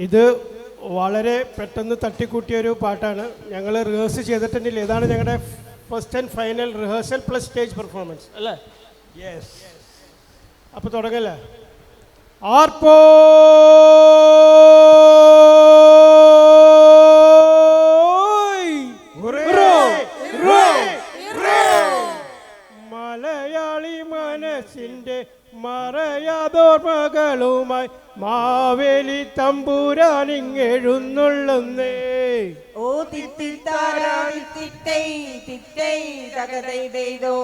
ഇത് വളരെ പെട്ടെന്ന് തട്ടിക്കൂട്ടിയൊരു പാട്ടാണ്. ഞങ്ങൾ റിഹേഴ്സ് ചെയ്തിട്ടുണ്ടെങ്കിൽ ഇതാണ് ഞങ്ങളുടെ first and final rehearsal plus stage performance അല്ലേ? യെസ്. അപ്പോൾ തുടങ്ങല്ലേ? ആർപ്പോ മലയാളി മനസ്സിൻ്റെ മറയാതോർമകളുമായി മാവേലി തമ്പുരാനിങ്ങെഴുന്നള്ളുന്നേ. ഓ തിത്തിത്താരാതിത്തൈ തിത്തൈ തകതൈതോ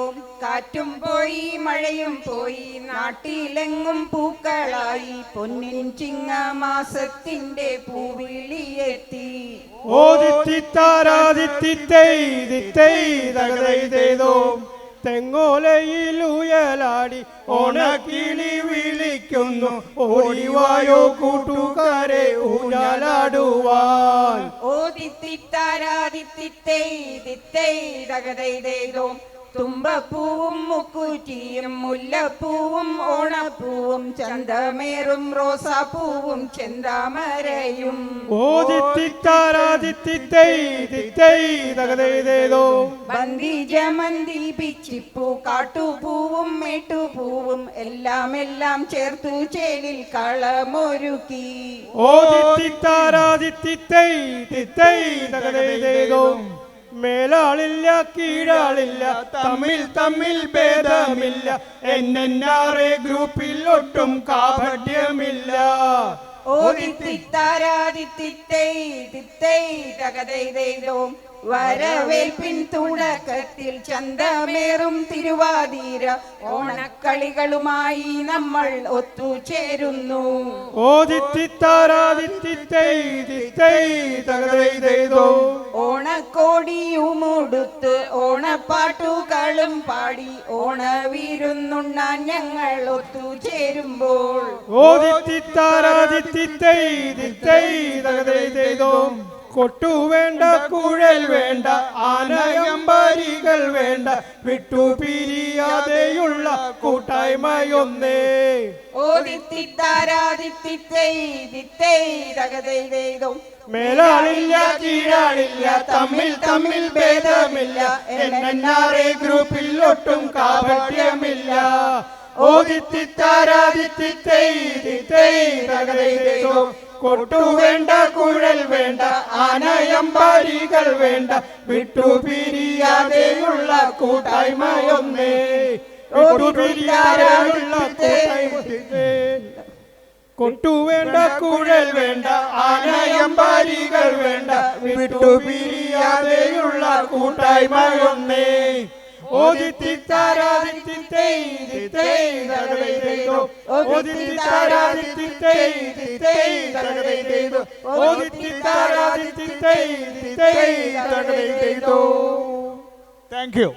കാറ്റും പോയി മഴയും പോയി നാട്ടിലെങ്ങും പൂക്കളായി പൊന്നിൻ ചിങ്ങമാസത്തിന്റെ പൂവിളിയെത്തി. ഓ തിത്തിത്താരാതിത്തൈ തിത്തൈ തകതൈതോ തെങ്ങോലയിൽ ഉയലാടി ഓണക്കിളി വിളിക്കുന്നു ഓടിവായോ കൂട്ടുകാരെ ഊഞ്ഞാലാടുവാൻ. ഓ തിത്തിത്താരാതിത്തൈ തിത്തൈ തകതൈതോ തുമ്പപ്പൂവും മുക്കുറ്റിയും മുല്ലപ്പൂവും ഓണപ്പൂവും ചന്തമേറും റോസാപ്പൂവും ചെന്താമരയും. ഓ തിത്തിത്താരാതിത്തൈ തിത്തൈ തകതൈതോ ബന്ദി ജമന്തി പിച്ചിപ്പൂ കാട്ടുപൂവും മേട്ടുപൂവും എല്ലാം എല്ലാം ചേർത്തു ചേലിൽ കളമൊരുക്കി. ഓ തിത്തിത്താരാതിത്തൈ തിത്തൈ തകതൈതോ മേലാളില്ല കീഴാളില്ല തമ്മിൽ തമ്മിൽ ഭേദമില്ല എന്നെ ഗ്രൂപ്പിൽ ഒട്ടും കാപട്യമില്ല. ഓ തിത്തിത്താരാതിത്തൈ തിത്തൈ തകതൈതോ വരവേൽപ്പിൻ തുടക്കത്തിൽ ചന്തമേറും തിരുവാതിര ഓണക്കളികളുമായി നമ്മൾ ഒത്തുചേരുന്നു. ഓ തിത്തിത്താരാതിത്തൈ തിത്തൈ തകതൈതോ ഓണക്കോടിയുമുടുത്ത് ഓണപ്പാട്ടുകളും പാടി ഓണവിരുന്നുണ്ണാൻ ഞങ്ങൾ ഒത്തുചേരുമ്പോൾ. ഓ തിത്തിത്താരാതിത്തൈ തിത്തൈ തകതൈതോ കൊട്ടു വേണ്ട കുഴൽ വേണ്ട ആനയമ്പരികൾ വേണ്ട വിട്ടുപിരിയാതെയുള്ള കൂട്ടായ്മയൊന്നേ. ഓ തിത്തിത്താരാതിത്തൈ തിത്തൈ തകതൈതോ മേലാളില്ല കീഴാളില്ല തമ്മിൽ തമ്മിൽ ഭേദമില്ല എന്നെ ഗ്രൂപ്പിൽ ഒട്ടും കാപട്യമില്ല. ഓ തിത്തിത്താരാതിത്തൈ തിത്തൈ തകതൈതോ കൊട്ടു വേണ്ട കുഴൽ വേണ്ട ആനയമ്പരികൾ വേണ്ട വിട്ടുപിരിയാതെയുള്ള കൂട്ടായ്മയൊന്നേ. വിട്ടുപിരിയാതെയുള്ള കൂട്ടായ്മ കൊട്ടുവേണ്ട കുഴൽ വേണ്ട ആനയമ്പരികൾ വേണ്ട വിട്ടുപിരിയാതെയുള്ള കൂട്ടായ്മയൊന്നേ. ഓ തിത്തിത്താരാതിത്തൈ തിത്തൈ തകതൈതോ ഓ തിത്തിത്താരാതിത്തൈ തിത്തൈ തകതൈതോ ഓ തിത്തിത്താരാതിത്തൈ തിത്തൈ തകതൈതോ. Thank you.